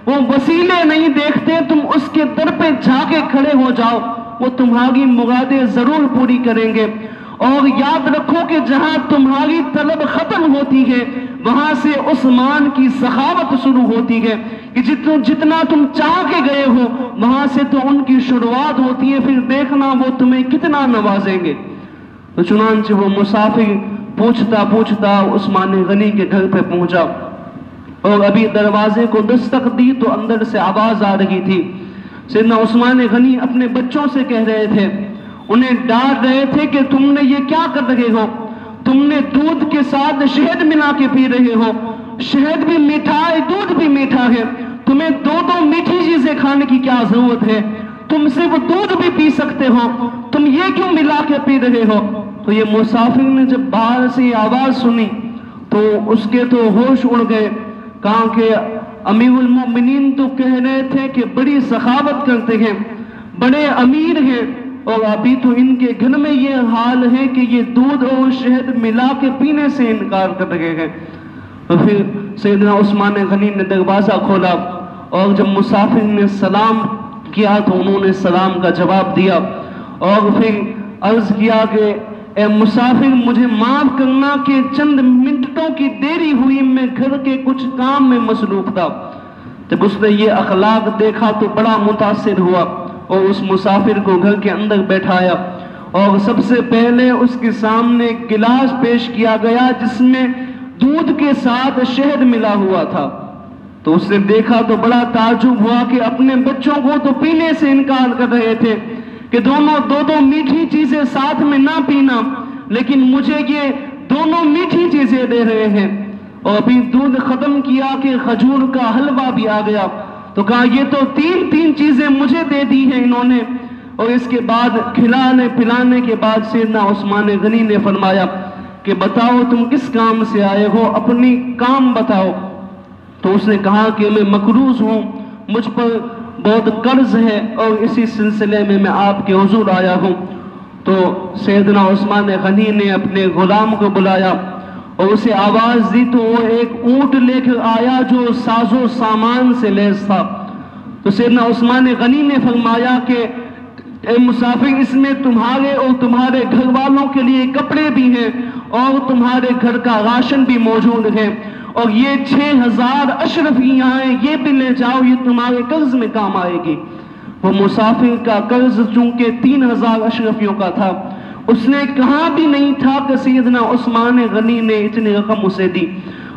وہ وسیلے نہیں دیکھتے، تم اس کے در پہ جا کے کھڑے ہو جاؤ، وہ تمہاری مرادیں ضرور پوری کریں گے۔ اور یاد رکھو کہ جہاں تمہاری طلب ختم ہوتی ہے وہاں سے عثمان کی سخاوت شروع ہوتی ہے، کہ جتنا تم چاہ کے گئے ہو وہاں سے تو ان کی شروعات ہوتی ہے، پھر دیکھنا وہ تمہیں کتنا نوازیں گے۔ تو چنانچہ وہ مسافر پوچھتا پوچھتا عثمان غنی کے گھر پہ پہنچا، اور ابھی دروازے کو دستک دی تو اندر سے آواز آ رہی تھی۔ سیدنا عثمان غنی اپنے بچوں سے کہہ رہے تھے، انہیں ڈانٹ رہے تھے کہ تم نے یہ کیا کر رہے ہو، تم نے دودھ کے ساتھ شہد ملا کے پی رہے ہو، شہد بھی میٹھا ہے دودھ بھی میٹھا ہے، تمہیں دو میٹھی چیزیں کھانے کی کیا ضرورت ہے، تم صرف دودھ بھی پی سکتے ہو، تم یہ کیوں ملا کے پی رہے ہو۔ تو یہ مسافر نے جب باہر سے یہ آواز سنی تو اس کے تو ہوش اڑ گئے، کہا کہ امیر المومنین تو کہہ رہے تھے کہ بڑی سخاوت کرتے ہیں، بڑے امیر ہیں، اور ابھی تو ان کے گھر میں یہ حال ہے کہ یہ دودھ اور شہد ملا کے پینے سے انکار کر رہے ہیں۔ تو پھر سیدنا عثمان غنی نے دروازہ کھولا، اور جب مسافر نے سلام کیا تو انہوں نے سلام کا جواب دیا، اور پھر عرض کیا کہ اے مسافر مجھے معاف کرنا کہ چند منٹوں کی دیری ہوئی، میں گھر کے کچھ کام میں مصروف تھا۔ جب اس نے یہ اخلاق دیکھا تو بڑا متاثر ہوا، اور اس مسافر کو گھر کے اندر بیٹھایا، اور سب سے پہلے اس کے سامنے ایک گلاس پیش کیا گیا جس میں دودھ کے ساتھ شہد ملا ہوا تھا۔ تو اس نے دیکھا تو بڑا تعجب ہوا کہ اپنے بچوں کو تو پینے سے انکار کر رہے تھے کہ دو میٹھی چیزیں ساتھ میں نہ پینا، لیکن مجھے یہ دونوں میٹھی چیزیں دے رہے ہیں۔ اور ابھی دودھ ختم کیا کہ کھجور کا حلوہ بھی آ گیا، تو کہا یہ تو تین چیزیں مجھے دے دی ہیں انہوں نے۔ اور اس کے بعد کھلانے پلانے کے بعد سیدنا عثمان غنی نے فرمایا کہ بتاؤ تم کس کام سے آئے ہو، اپنی کام بتاؤ۔ تو اس نے کہا کہ میں مقروض ہوں، مجھ پر بہت قرض ہے، اور اسی سلسلے میں آپ کے حضور آیا ہوں۔ تو سیدنا عثمان غنی نے اپنے غلام کو بلایا اور اسے آواز دی، تو وہ ایک اونٹ لے کر آیا جو ساز و سامان سے لیس تھا۔ تو سیدنا عثمان غنی نے فرمایا کہ اے مسافر، اس میں تمہارے اور تمہارے گھر والوں کے لیے کپڑے بھی ہیں، اور تمہارے گھر کا راشن بھی موجود ہے، اور یہ 6000 اشرفیاں ہیں، یہ بھی لے جاؤ، یہ تمہارے قرض میں کام آئے گی۔ وہ مسافر کا قرض چونکہ 3000 اشرفیوں کا تھا، اس نے کہا بھی نہیں تھا کہ سیدنا عثمان غنی نے اتنی رقم اسے دی،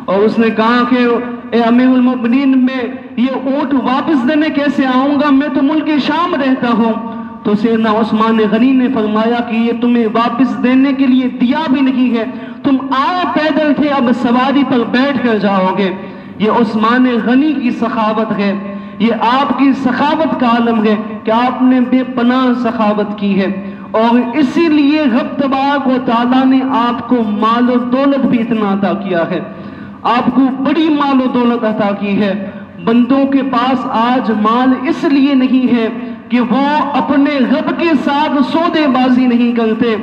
اور اس نے کہا کہ اے امیر المومنین میں یہ اونٹ واپس دینے کیسے آؤں گا، میں تو ملک شام رہتا ہوں۔ تو سیدنا عثمان غنی نے فرمایا کہ یہ تمہیں واپس دینے کے لیے دیا بھی نہیں ہے، تم آئے پیدل تھے، اب سواری پر بیٹھ کر جاؤ گے۔ یہ عثمان غنی کی سخاوت ہے، یہ آپ کی سخاوت کا عالم ہے کہ آپ نے بے پناہ سخاوت کی ہے، اور اسی لیے رب تبارک و تعالیٰ نے آپ کو مال و دولت بھی اتنا عطا کیا ہے، آپ کو بڑی مال و دولت عطا کی ہے۔ بندوں کے پاس آج مال اس لیے نہیں ہے کہ وہ اپنے رب کے ساتھ سودے بازی نہیں کرتے،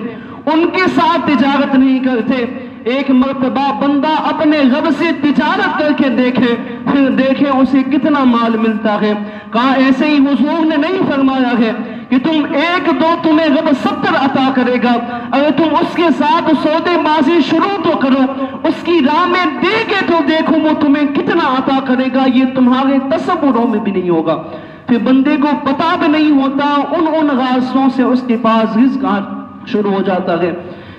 ان کے ساتھ تجارت نہیں کرتے۔ ایک مرتبہ بندہ اپنے رب سے تجارت کر کے دیکھے، پھر دیکھے اسے کتنا مال ملتا ہے۔ کہا ایسے ہی حضور نے نہیں فرمایا ہے کہ تم 1-2 تمہیں رب 70 عطا کرے گا، اگر تم اس کے ساتھ سودے بازی شروع تو کرو، اس کی راہ میں دے کے تو دیکھو وہ تمہیں کتنا عطا کرے گا، یہ تمہارے تصوروں میں بھی نہیں ہوگا۔ پھر بندے کو پتا بھی نہیں ہوتا، ان راستوں سے اس کے پاس رزق شروع ہو جاتا ہے۔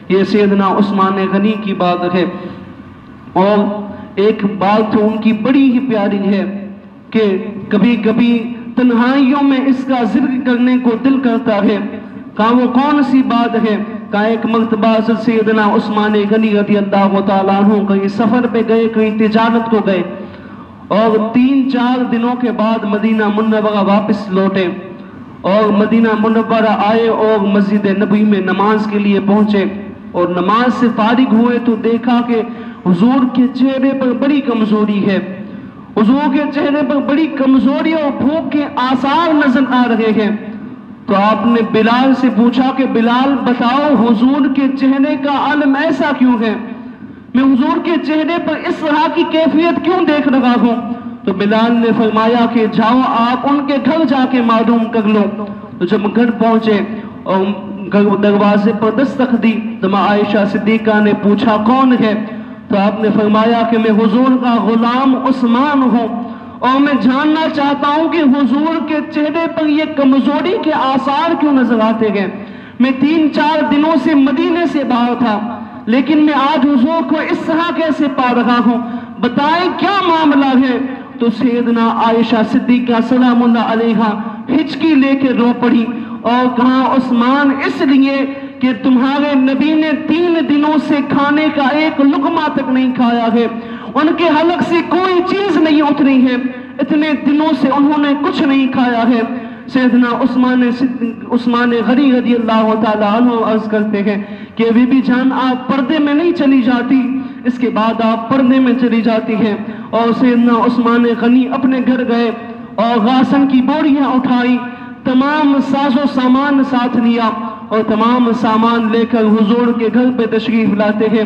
یہ سیدنا عثمان غنی کی بات ہے۔ اور ایک بات تو ان کی بڑی ہی پیاری ہے کہ کبھی کبھی تنہائیوں میں اس کا ذکر کرنے کو دل کرتا ہے۔ کہا وہ کون سی بات ہے؟ کہا ایک مرتبہ سیدنا عثمان غنی رضی اللہ تعالیٰ عنہ کہیں سفر پہ گئے، کہیں تجارت کو گئے، اور 3-4 دنوں کے بعد مدینہ منورہ واپس لوٹے، اور مدینہ منورہ آئے اور مسجد نبوی میں نماز کے لیے پہنچے، اور نماز سے فارغ ہوئے تو دیکھا کہ حضور کے چہرے پر بڑی کمزوری ہے، حضور کے چہرے پر بڑی کمزوری اور بھوک کے آثار نظر آ رہے ہیں۔ تو آپ نے بلال سے پوچھا کہ بلال بتاؤ حضور کے چہرے کا عالم ایسا کیوں ہے، میں حضور کے چہرے پر اس طرح کی کیفیت کیوں دیکھ رہا ہوں؟ تو بلال نے فرمایا کہ جاؤ آپ ان کے گھر جا کے معلوم کر لو۔ تو جب گھر پہنچے اور دروازے پر دستک دی تو ماں عائشہ صدیقہ نے پوچھا کون ہے؟ تو آپ نے فرمایا کہ میں حضور کا غلام عثمان ہوں، اور میں جاننا چاہتا ہوں کہ حضور کے چہرے پر یہ کمزوری کے آثار کیوں نظر آتے ہیں؟ میں 3-4 دنوں سے مدینے سے باہر تھا، لیکن میں آج حضور کو اس طرح کیسے پا رہا ہوں، بتائیں کیا معاملہ ہے؟ تو سیدنا عائشہ صدیقہ سلام اللہ علیہا ہچکی لے کے رو پڑی اور کہا عثمان اس لیے کہ تمہارے نبی نے 3 دنوں سے کھانے کا ایک لقمہ تک نہیں کھایا ہے، ان کے حلق سے کوئی چیز نہیں اتری ہے، اتنے دنوں سے انہوں نے کچھ نہیں کھایا ہے۔ سیدنا عثمان غنی رضی اللہ تعالیٰ عنہ عرض کرتے ہیں کہ بی بی جان آپ پردے میں نہیں چلی جاتی، اس کے بعد آپ پردے میں چلی جاتی ہیں۔ اور سیدنا عثمان غنی اپنے گھر گئے اور غاسن کی بوریاں اٹھائی، تمام ساز و سامان ساتھ لیا اور تمام سامان لے کر حضور کے گھر پہ تشریف لاتے ہیں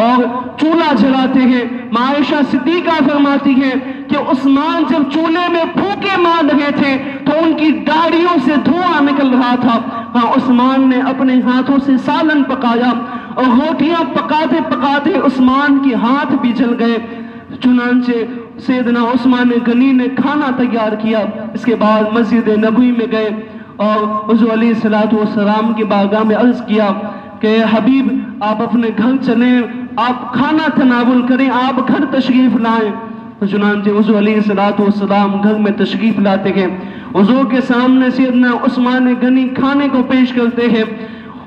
اور چولہا جلاتے ہیں۔ ماں عائشہ صدیقہ فرماتی ہے کہ عثمان جب چولہے میں پھونکے مار رہے تھے تو ان کی داڑھیوں سے دھواں نکل رہا تھا۔ ہاں عثمان نے اپنے ہاتھوں سے سالن پکایا اور روٹیاں پکاتے پکاتے عثمان کے ہاتھ بھی جل گئے۔ چنانچہ سیدنا عثمان غنی نے کھانا تیار کیا، اس کے بعد مسجد نبوی میں گئے اور حضور علیہ السلام کی بارگاہ میں عرض کیا کہ حبیب آپ اپنے گھر چلیں، آپ کھانا تناول کریں، آپ گھر تشریف لائیں۔ تو چنانچہ حضور علیہ السلام گھر میں تشریف لاتے ہیں، حضور کے سامنے سیدنا عثمان غنی کھانے کو پیش کرتے ہیں۔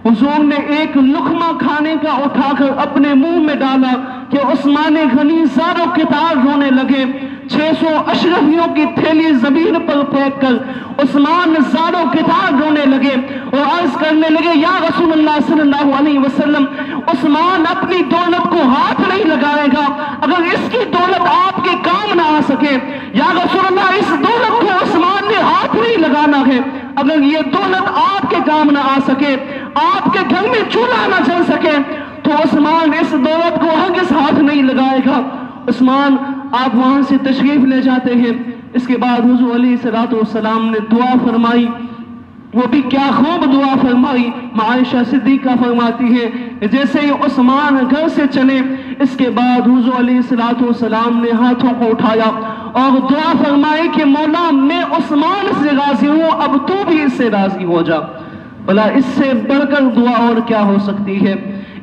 حضور نے ایک لقمہ کھانے کا اٹھا کر اپنے منہ میں ڈالا کہ عثمان غنی زاروں کتار رونے لگے۔ 600 اشرفیوں کی تھیلی زمین پر پھینک کر عثمان زاروں کتار رونے لگے اور عرض کرنے لگے یا رسول اللہ صلی اللہ علیہ وسلم، عثمان اپنی دولت کو ہاتھ نہیں لگائے گا اگر اس کی دولت آپ کے کام نہ آ سکے۔ یا رسول اللہ اس دولت کو عثمان نے ہاتھ نہیں لگانا ہے، اگر یہ دولت آپ کے کام نہ آ سکے، آپ کے گھر میں چولہا نہ جل سکے تو عثمان اس دولت کو ہرگز ہاتھ نہیں لگائے گا۔ عثمان آپ وہاں سے تشریف لے جاتے ہیں۔ اس کے بعد حضور علیہ السلام نے دعا فرمائی، وہ بھی کیا خوب دعا فرمائی۔ عائشہ صدیقہ فرماتی ہے جیسے ہی عثمان گھر سے چلے اس کے بعد حضور علیہ السلام نے ہاتھوں کو اٹھایا اور دعا فرمائی کہ مولا میں عثمان سے راضی ہوں، اب تو بھی اس سے راضی ہو جا۔ بھلا اس سے بڑھ کر دعا اور کیا ہو سکتی ہے؟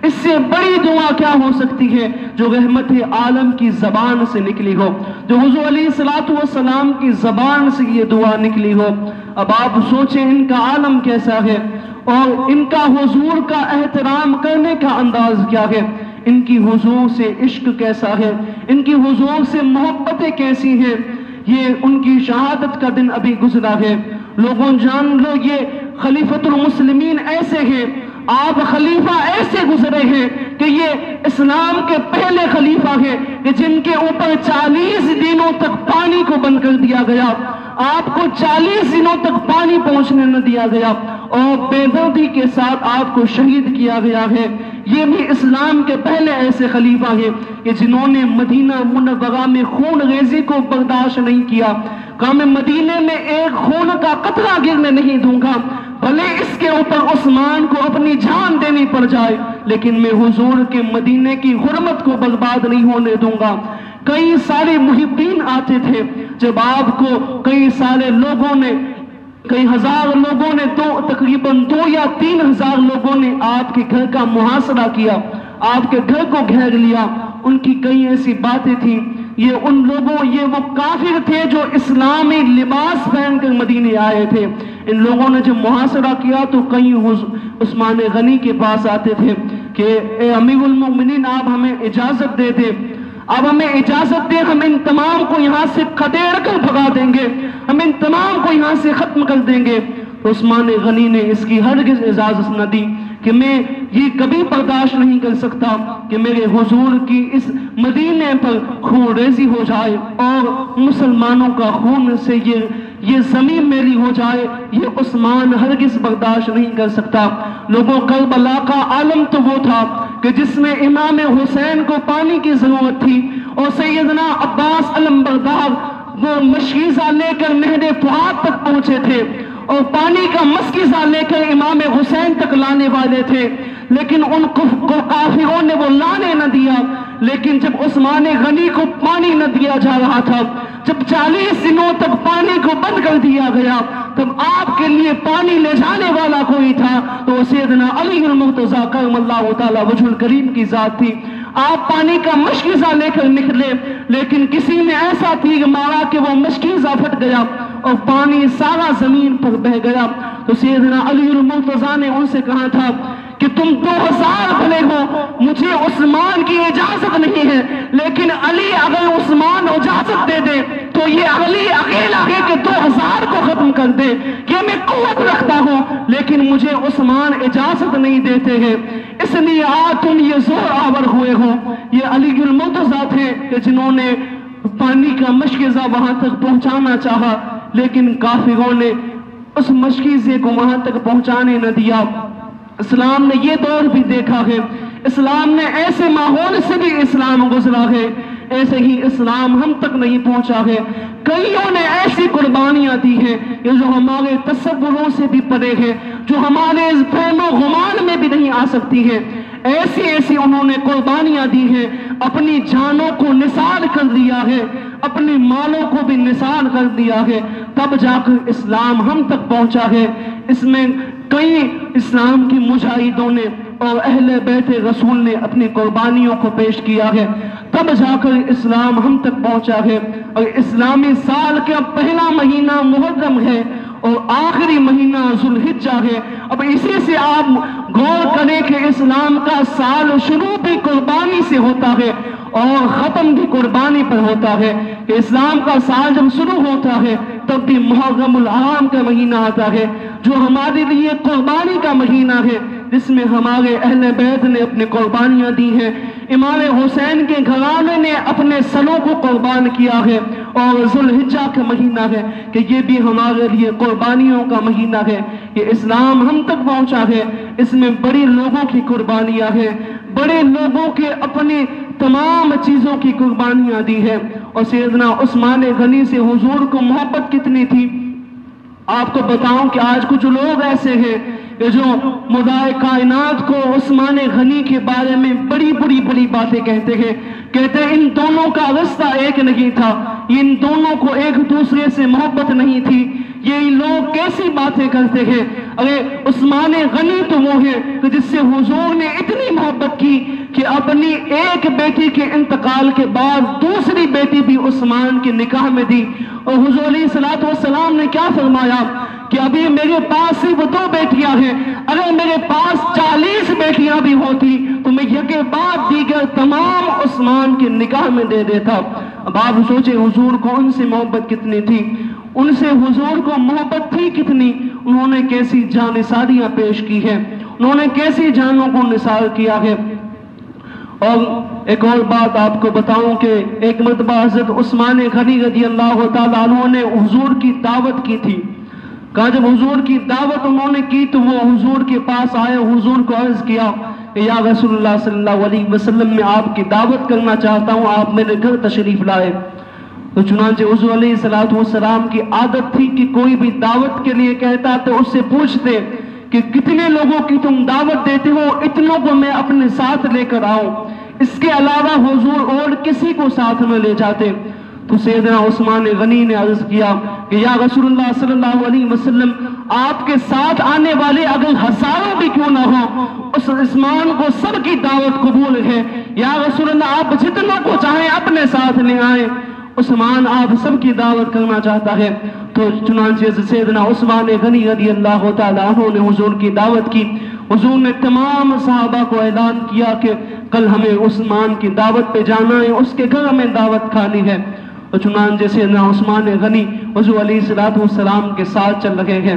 اس سے بڑی دعا کیا ہو سکتی ہے جو رحمت عالم کی زبان سے نکلی ہو، جو حضور علیہ السلام کی زبان سے یہ دعا نکلی ہو۔ اب آپ سوچیں ان کا عالم کیسا ہے اور ان کا حضور کا احترام کرنے کا انداز کیا ہے، ان کی حضور سے عشق کیسا ہے، ان کی حضور سے محبتیں کیسی ہیں۔ یہ ان کی شہادت کا دن ابھی گزرا ہے، لوگوں جان لو یہ خلیفۃ المسلمین ایسے ہیں، آپ خلیفہ ایسے گزرے ہیں کہ یہ اسلام کے پہلے خلیفہ ہیں کہ جن کے اوپر 40 دنوں تک پانی کو بند کر دیا گیا، آپ کو 40 دنوں تک پانی پہنچنے نہ دیا گیا اور بے دردی کے ساتھ آپ کو شہید کیا گیا ہے۔ یہ بھی اسلام کے پہلے ایسے خلیفہ ہیں کہ جنہوں نے مدینہ منورہ میں خون ریزی کو برداشت نہیں کیا، کہا میں مدینے میں ایک خون کا قطرہ گرنے نہیں دوں گا، بھلے اس کے اوپر عثمان کو اپنی جان دینی پڑ جائے، لیکن میں حضور کے مدینے کی حرمت کو برباد نہیں ہونے دوں گا۔ کئی سارے محبین آتے تھے، جب آپ کو کئی سارے لوگوں نے، کئی ہزار لوگوں نے، تقریباً 2 یا 3 ہزار لوگوں نے آپ کے گھر کا محاصرہ کیا، آپ کے گھر کو گھیر لیا۔ ان کی کئی ایسی باتیں تھیں، یہ ان لوگوں، یہ وہ کافر تھے جو اسلامی لباس پہن کر مدینے آئے تھے۔ ان لوگوں نے جب محاصرہ کیا تو کئی عثمان غنی کے پاس آتے تھے کہ اے امیر المومنین آپ ہمیں اجازت دے دیں، اب ہمیں اجازت دیں، ہم ان تمام کو یہاں سے کھدیڑ کر بھگا دیں گے، ہم ان تمام کو یہاں سے ختم کر دیں گے۔ تو عثمان غنی نے اس کی ہرگز اجازت نہ دی کہ میں یہ کبھی برداشت نہیں کر سکتا کہ میرے حضور کی اس مدینے پر خون ریزی ہو جائے اور مسلمانوں کا خون سے یہ زمین میری ہو جائے، یہ عثمان ہرگز برداشت نہیں کر سکتا۔ لوگوں کربلا کا عالم تو وہ تھا کہ جس میں امام حسین کو پانی کی ضرورت تھی اور سیدنا عباس علمبردار وہ مشکیزہ لے کر نہر فرات تک پہنچے تھے اور پانی کا مسکیزہ لے کر امام حسین تک لانے والے تھے، لیکن ان کو کافروں نے وہ لانے نہ دیا۔ لیکن جب عثمان غنی کو پانی نہ دیا جا رہا تھا، جب 40 دنوں تک پانی کو بند کر دیا گیا، تب آپ کے لیے پانی لے جانے والا کوئی تھا تو وہ سیدنا علی المرتضیٰ کرم اللہ تعالی وجہ الکریم کی ذات تھی۔ آپ پانی کا مشکیزہ لے کر نکلے، لیکن کسی نے ایسا تیر مارا کہ وہ مشکیزہ پھٹ گیا اور پانی سارا زمین پر بہ گیا۔ تو سیدنا علی المرتضیٰ نے ان سے کہا تھا کہ تم 2000 بھلے ہو، مجھے عثمان کی اجازت نہیں ہے، لیکن علی اگر عثمان اجازت دے دے تو یہ علی اکیلا ہے کہ 2000 کو ختم کر دے، یہ میں قوت رکھتا ہوں، لیکن مجھے عثمان اجازت نہیں دیتے ہیں، اس لیے آج تم یہ زور آور ہوئے ہو۔ یہ علی المرتضیٰ تھے کہ جنہوں نے پانی کا مشکیزہ وہاں تک پہنچانا چاہا، لیکن کافروں نے اس مشکیزے کو وہاں تک پہنچانے نہ دیا۔ اسلام نے یہ دور بھی دیکھا ہے، اسلام نے ایسے ماحول سے بھی اسلام گزرا ہے، ایسے ہی اسلام ہم تک نہیں پہنچا ہے۔ کئیوں نے ایسی قربانیاں دی ہیں یہ جو ہمارے تصوروں سے بھی پرے ہے، جو ہمارے فہم و گمان میں بھی نہیں آ سکتی ہے۔ ایسی انہوں نے قربانیاں دی ہیں، اپنی جانوں کو نثار کر دیا ہے، اپنے مالوں کو بھی نثار کر دیا ہے، تب جا کر اسلام ہم تک پہنچا ہے۔ اس میں کئی اسلام کی مجاہدوں نے اور اہل بیت رسول نے اپنی قربانیوں کو پیش کیا ہے، تب جا کر اسلام ہم تک پہنچا ہے۔ اور اسلامی سال کا پہلا مہینہ محرم ہے اور آخری مہینہ ذوالحجہ ہے۔ اب اسی سے آپ غور کریں کہ اسلام کا سال شروع بھی قربانی سے ہوتا ہے اور ختم بھی قربانی پر ہوتا ہے، کہ اسلام کا سال جب شروع ہوتا ہے تب بھی محرم الحرام کا مہینہ آتا ہے، جو ہمارے لیے قربانی کا مہینہ ہے، جس میں ہمارے اہل بیت نے اپنی قربانیاں دی ہیں۔ امام حسین کے گھرانے نے اپنے سروں کو قربان کیا ہے، اور ذوالحجہ کا مہینہ ہے کہ یہ بھی ہمارے لیے قربانیوں کا مہینہ ہے۔ یہ اسلام ہم تک پہنچا ہے، اس میں بڑی لوگوں کی قربانیاں ہیں، بڑے لوگوں کے اپنی تمام چیزوں کی قربانیاں دی ہیں۔ اور سیدنا عثمان غنی سے حضور کو محبت کتنی تھی، آپ کو بتاؤں کہ آج کچھ لوگ ایسے ہیں کہ جو مدعی کائنات کو عثمان غنی کے بارے میں بڑی باتیں کہتے ہیں، کہتے ہیں ان دونوں کا رشتہ ایک نہیں تھا، ان دونوں کو ایک دوسرے سے محبت نہیں تھی۔ یہ لوگ کیسی باتیں کرتے ہیں؟ ارے عثمان غنی تو وہ ہے کہ جس سے حضور نے اتنی محبت کی کہ اپنی ایک بیٹی کے انتقال کے بعد دوسری بیٹی بھی عثمان کے نکاح میں دی، اور حضور علیہ الصلوۃ والسلام نے کیا فرمایا کہ ابھی میرے پاس صرف 2 بیٹیاں ہیں، اگر میرے پاس 40 بیٹیاں بھی ہوتی تو میں یکے بعد دیگر تمام عثمان کے نکاح میں دے دیتا۔ اب آپ سوچیں حضور کو ان سے محبت کتنی تھی، ان سے حضور کو محبت تھی کتنی، انہوں نے کیسی جانثاریاں پیش کی ہے، انہوں نے کیسی جانوں کو نثار کیا ہے۔ اور ایک اور بات آپ کو بتاؤں کہ ایک مرتبہ حضرت عثمان غنی رضی اللہ تعالیٰ عنہ نے حضور کی دعوت کی تھی، کہا جب حضور کی دعوت انہوں نے کی تو وہ حضور کے پاس آئے، حضور کو عرض کیا کہ یا رسول اللہ صلی اللہ علیہ وسلم میں آپ کی دعوت کرنا چاہتا ہوں، آپ میرے گھر تشریف لائے۔ تو چنانچہ حضور علیہ السلام کی عادت تھی کہ کوئی بھی دعوت کے لیے کہتا تو اس سے پوچھتے کہ کتنے لوگوں کی تم دعوت دیتے ہو، اتنوں کو میں اپنے ساتھ لے کر آؤں، اس کے علاوہ حضور اور کسی کو ساتھ میں لے جاتے۔ تو سیدنا عثمان غنی نے عرض کیا کہ یا رسول اللہ صلی اللہ علیہ وسلم آپ کے ساتھ آنے والے اگر ہزاروں بھی کیوں نہ ہو، اس عثمان کو سب کی دعوت قبول ہے، یا رسول اللہ آپ جتنوں کو چاہیں اپنے ساتھ لے آئیں، عثمان آپ سب کی دعوت کرنا چاہتا ہے۔ تو چنانچہ سیدنا عثمان غنی رضی اللہ تعالیٰ عنہ نے حضور کی دعوت کی، حضور نے تمام صحابہ کو اعلان کیا کہ کل ہمیں عثمان کی دعوت پہ جانا ہے، اس کے گھر ہمیں دعوت کھانی ہے۔ اور چنانچہ سیدنا عثمان غنی حضور علیہ السلام کے ساتھ چل رہے ہیں،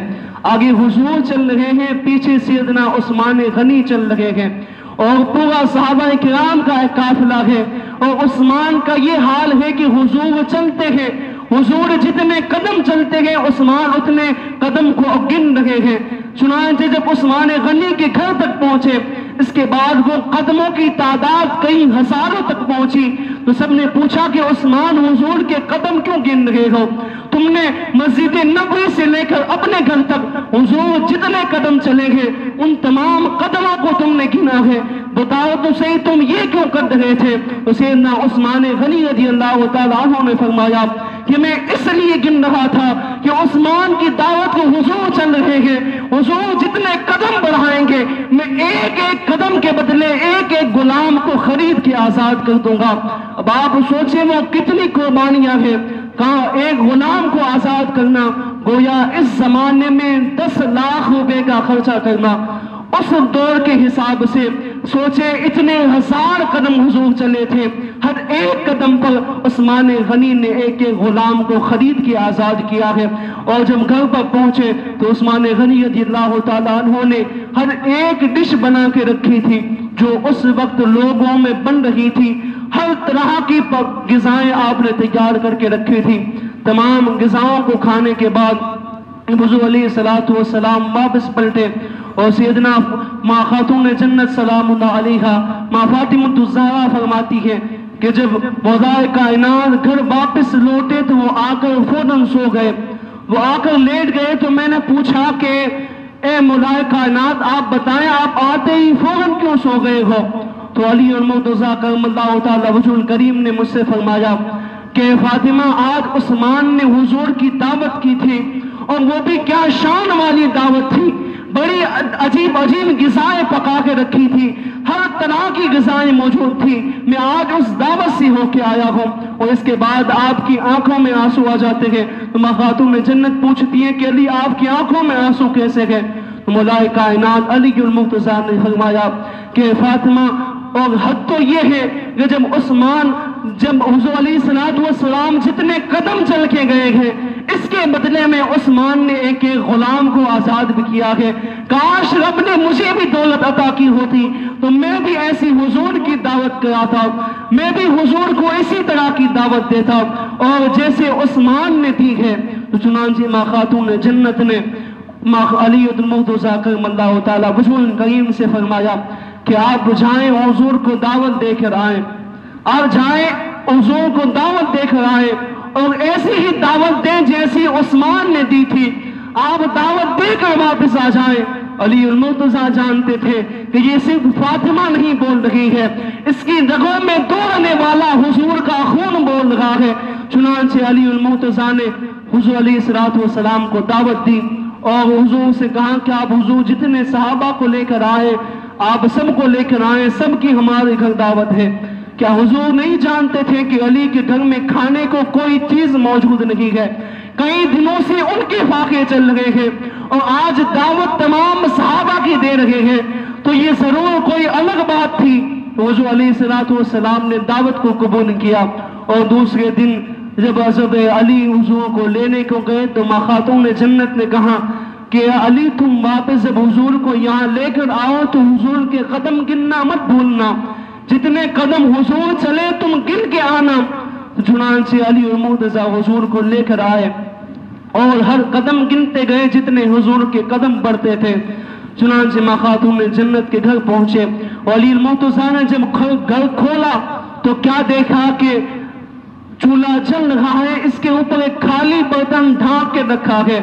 آگے حضور چل رہے ہیں، پیچھے سیدنا عثمان غنی چل رہے ہیں، اور پورا صحابہ کرام کا ایک قافلہ ہے، اور عثمان کا یہ حال ہے کہ حضور چلتے ہیں، حضور جتنے قدم چلتے ہیں عثمان اتنے قدم کو گن رہے ہیں۔ چنانچہ جب عثمان غنی کے گھر تک پہنچے، اس کے بعد وہ قدموں کی تعداد کئی ہزاروں تک پہنچی تو سب نے پوچھا کہ عثمان حضور کے قدم کیوں گن رہے ہو؟ تم نے مسجد نبوی سے لے کر اپنے گھر تک حضور جتنے قدم چلے گئے ان تمام قدموں کو تم نے گنا ہے، بتاؤ تو صحیح تم یہ کیوں کر رہے تھے؟ تو سیدنا عثمان غنی رضی اللہ تعالیٰ عنہ نے فرمایا کہ میں اس لیے گن رہا تھا کہ عثمان کی دعوت کو حضور چل رہے ہیں، حضور جتنے قدم بڑھائیں گے میں ایک ایک قدم کے بدلے ایک ایک غلام کو خرید کے آزاد کر دوں گا۔ اب آپ سوچیں وہ کتنی قربانیاں ہیں، کہاں ایک غلام کو آزاد کرنا گویا اس زمانے میں 10 لاکھ روپے کا خرچہ کرنا، اس دور کے حساب سے سوچے اتنے ہزار قدم حضور چلے تھے، ہر ایک قدم پر عثمان غنی نے ایک ایک غلام کو خرید کے آزاد کیا ہے۔ اور جب گھر پر پہنچے تو عثمان غنی رضی اللہ تعالیٰ عنہ نے ہر ایک ڈش بنا کے رکھی تھی جو اس وقت لوگوں میں بن رہی تھی، ہر طرح کی غذائیں آپ نے تیار کر کے رکھی تھی۔ تمام غذاؤں کو کھانے کے بعد حضور علیہ السلام واپس پلٹے اور سیدنا ماں خاتون جنت سلام اللہ علیہا ماں فاطمہ الزہرا فرماتی ہے کہ جب مولا کائنات گھر واپس لوٹے تو وہ آ کر فوراً سو گئے، وہ آ کر لیٹ گئے تو میں نے پوچھا کہ اے مولا کائنات آپ بتائیں آپ آتے ہی فوراً کیوں سو گئے ہو؟ تو علی المرتضیٰ کرم اللہ تعالی وجہ الکریم نے مجھ سے فرمایا کہ فاطمہ آج عثمان نے حضور کی دعوت کی تھی اور وہ بھی کیا شان والی دعوت تھی، بڑی عجیب غذائیں پکا کے رکھی تھی، ہر طرح کی غذائیں موجود تھی، میں آج اس دعوت سے ہو کے آیا ہوں۔ اور اس کے بعد آپ کی آنکھوں میں آنسو آ جاتے ہیں تو ماں خاتون جنت پوچھتی ہیں کہ علی آپ کی آنکھوں میں آنسو کیسے گئے؟ تو مولا کائنات علی المرتضیٰ نے فرمایا کہ فاطمہ اور حد تو یہ ہے کہ جب حضور علیہ السلام جتنے قدم چل کے گئے ہیں اس کے بدلے میں عثمان نے ایک ایک غلام کو آزاد بھی کیا ہے، کاش رب نے مجھے بھی دولت عطا کی ہوتی تو میں بھی ایسی حضور کی دعوت کراتا، میں بھی حضور کو اسی طرح کی دعوت دیتا اور جیسے عثمان نے دی ہے۔ تو چنانچہ ماں خاتون جنت نے ماں علی المرتضیٰ کرم اللہ تعالیٰ وجہ الکریم سے فرمایا کہ آپ جائیں حضور کو دعوت دے کر آئیں، آپ جائیں حضور کو دعوت دے کر آئیں اور ایسی ہی دعوت دیں جیسی عثمان نے دی تھی، آپ دعوت دے کر واپس آ جائیں۔ علی المرتضیٰ جانتے تھے کہ یہ صرف فاطمہ نہیں بول رہی ہے، اس کی رگوں میں دوڑنے والا حضور کا خون بول رہا ہے۔ چنانچہ علی المرتضیٰ نے حضور علیہ السلام کو دعوت دی اور حضور سے کہا کہ آپ حضور جتنے صحابہ کو لے کر آئے آپ سب کو لے کر آئیں، سب کی ہمارے گھر دعوت ہے۔ کیا حضور نہیں جانتے تھے کہ علی کے گھر میں کھانے کو کوئی چیز موجود نہیں ہے؟ کئی دنوں سے ان کے فاقے چل رہے ہیں اور آج دعوت تمام صحابہ کی دے رہے ہیں، تو یہ ضرور کوئی الگ بات تھی۔ حضور علیہ السلام نے دعوت کو قبول کیا اور دوسرے دن جب حضرت علی حضور کو لینے کو گئے تو ماں خاتون جنت نے کہا کہ علی تم واپس جب حضور کو یہاں لے کر آؤ تو حضور کے قدم گننا مت بھولنا، جتنے قدم حضور چلے تم گن کے آنا۔ چنانچہ علی المرتضیٰ حضور کو لے کر آئے اور ہر قدم گنتے گئے جتنے حضور کے قدم بڑھتے تھے۔ چنانچہ ماں خاتون جنت کے گھر پہنچے اور علی المرتضیٰ نے جب گھر کھولا تو کیا دیکھا کہ چولہا جل رہا ہے، اس کے اوپر ایک خالی برتن ڈھانک کے رکھا ہے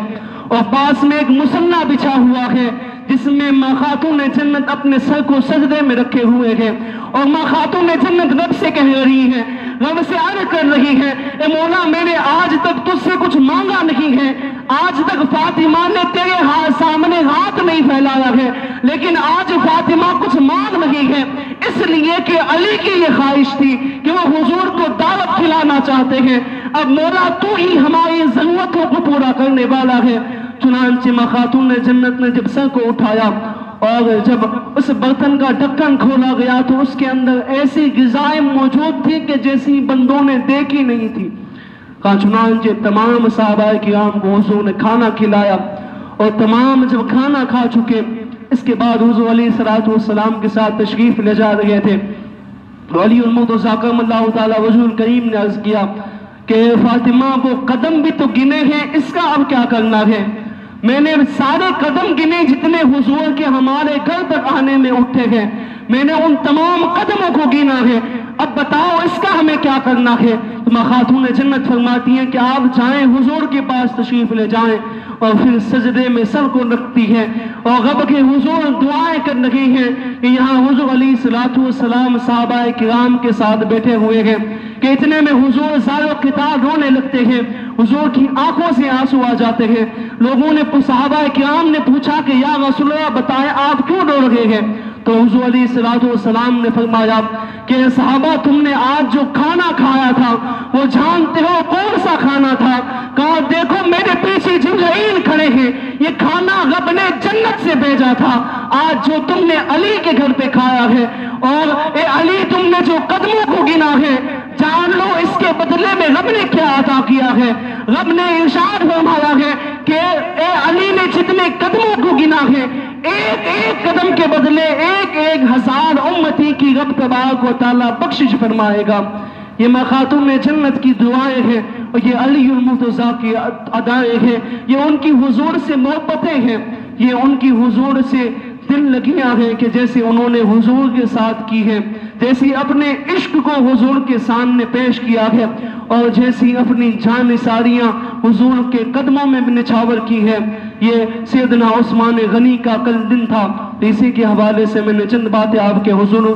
اور پاس میں ایک مصلہ بچھا ہوا ہے جس میں ماں خاتون جنت اپنے سر کو سجدے میں رکھے ہوئے ہیں اور ماں خاتون جنت رب سے کہہ رہی ہے، رب سے عرض کر رہی ہے، اے مولا میں نے آج تک تجھ سے کچھ مانگا نہیں ہے، آج تک فاطمہ نے تیرے سامنے ہاتھ نہیں پھیلایا ہے، لیکن آج فاطمہ کچھ مانگ رہی ہے اس لیے کہ علی کی یہ خواہش تھی کہ وہ حضور کو دعوت کھلانا چاہتے ہیں، اب مولا تو ہی ہماری ضرورتوں کو پورا کرنے والا ہے۔ چنانچہ ماں خاتون جنت نے جب سر کو اٹھایا اور جب اس برتن کا ڈھکن کھولا گیا تو اس کے اندر ایسی غذائیں موجود تھی کہ جیسی بندوں نے دیکھی نہیں تھی۔ چنانچہ تمام صحابہ کرام کو حضور نے کھانا کھلایا اور تمام جب کھانا کھا چکے اس کے بعد حضور علیہ السلام کے ساتھ تشریف لے جا رہے تھے تو علی المرتضیٰ کرم اللہ تعالی وجہ الکریم نے عرض کیا کہ فاطمہ وہ قدم بھی تو گنے ہیں، اس کا اب کیا کرنا ہے؟ میں نے سارے قدم گنے جتنے حضور کے ہمارے گھر تک آنے میں اٹھے ہیں، میں نے ان تمام قدموں کو گینا ہے، اب بتاؤ اس کا ہمیں کیا کرنا ہے؟ تو خاتون جنت فرماتی ہیں کہ آپ جائیں حضور کے پاس تشریف لے جائیں، اور پھر سجدے میں سر کو رکھتی ہے اور رب کے حضور دعائیں کر رہی ہیں کہ یہاں حضور علیہ الصلوۃ والسلام صحابہ کرام کے ساتھ بیٹھے ہوئے ہیں کہ اتنے میں حضور زار و قطار رونے لگتے ہیں، حضور کی آنکھوں سے آنسو آ جاتے ہیں۔ لوگوں نے صحابہ کرام نے پوچھا کہ یا رسول اللہ بتائیں آپ کیوں رو رہے ہیں؟ تو حضور علیہ الصلوۃ والسلام نے فرمایا کہ صحابہ تم نے آج جو کھانا کھایا تھا وہ جانتے ہو کون سا کھانا تھا؟ کہا دیکھو میرے پیچھے جبرائیل کھڑے ہیں، یہ کھانا رب نے جنت سے بھیجا تھا، آج جو تم نے علی کے گھر پہ کھایا ہے اور اے علی تم نے جو قدموں کو گنا ہے جان لو اس کے بدلے میں رب نے کیا عطا کیا ہے۔ رب نے ارشاد فرمایا ہے کہ اے علی نے جتنے قدموں کو گنا ہے ایک ایک قدم کے بدلے ایک ایک ہزار امتی کی رب تبارک و تعالیٰ بخشش فرمائے گا۔ یہ خاتون جنت کی دعائیں ہیں اور یہ علی المرتضیٰ کی ادائیں ہیں، یہ ان کی حضور سے محبتیں ہیں، یہ ان کی حضور سے دل لگیاں ہیں کہ جیسے انہوں نے حضور کے ساتھ کی ہے، جیسی اپنے عشق کو حضور کے سامنے پیش کیا ہے اور جیسی اپنی جان نثاریاں حضور کے قدموں میں نچھاور کی ہے۔ یہ سیدنا عثمان غنی کا کل دن تھا، اسی کے حوالے سے میں نے چند باتیں آپ کے حضور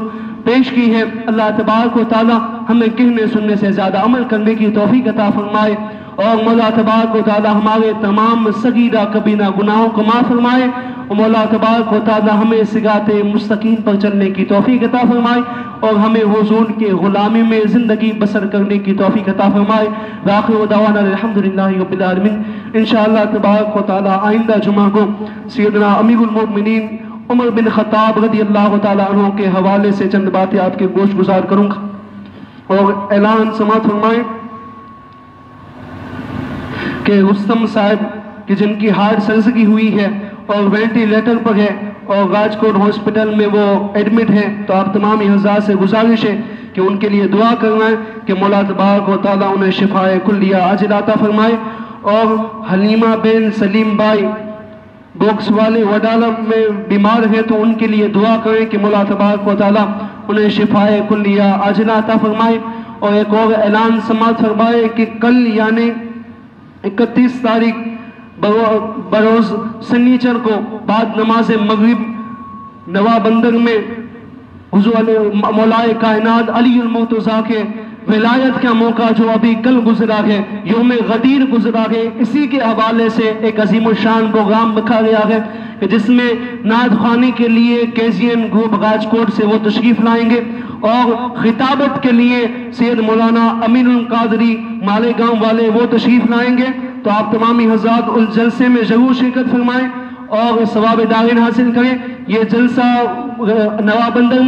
پیش کی ہے۔ اللہ تبارک و تعالی ہمیں کہنے سننے سے زیادہ عمل کرنے کی توفیق عطا فرمائے اور مولا تبارک و تعالی ہمارے تمام صغیرہ کبیرہ گناہوں کو معاف فرمائے اور مولا تبارک و تعالی ہمیں صراط مستقیم پر چلنے کی توفیق عطا فرمائے اور ہمیں حضور کے غلامی میں زندگی بسر کرنے کی توفیق عطا فرمائے۔ وآخر دعوانا الحمدللہ رب العالمین۔ انشاءاللہ تبارک و تعالی آئندہ جمعہ کو سیدنا امیر المؤمنین عمر بن خطاب رضی اللہ تعالیٰ عنہ کے حوالے سے چند باتیں آپ کے گوش گزار کروں گا اور اعلان سماعت فرمائیں کہ رستم صاحب کہ جن کی ہارٹ سرجری ہوئی ہے اور وینٹیلیٹر پر ہے اور راجکوٹ ہاسپٹل میں وہ ایڈمٹ ہے، تو آپ تمام حضرات سے گزارش ہے کہ ان کے لیے دعا کروائیں کہ مولا تبارک و تعالیٰ انہیں شفائے کلیہ عاجلہ عطا فرمائے، اور حلیمہ بن سلیم بھائی بوکس والے وڈالہ میں بیمار ہیں تو ان کے لیے دعا کریں کہ مولا تبارک و تعالیٰ انہیں شفائے کلیہ عاجلہ عطا فرمائے۔ اور ایک اور اعلان سماعت فرمائے کہ کل یعنی 31 تاریخ بروز سنیچر کو بعد نماز مغرب نوابندر میں حضور مولائے کائنات علی المرتضیٰ کے ولایت کا موقع جو ابھی کل گزرا ہے، یوم غدیر گزرا ہے، اسی کے حوالے سے ایک عظیم الشان پروگرام رکھا گیا ہے کہ جس میں نعت خوانی کے لیے کیزین گروپ راجکوٹ سے وہ تشریف لائیں گے اور خطابت کے لیے سید مولانا امین القادری مالیگاؤں والے وہ تشریف لائیں گے۔ تو آپ تمامی حضرات اس جلسے میں ضرور شرکت فرمائیں اور ثواب دارین حاصل کریں۔ یہ جلسہ نوابندر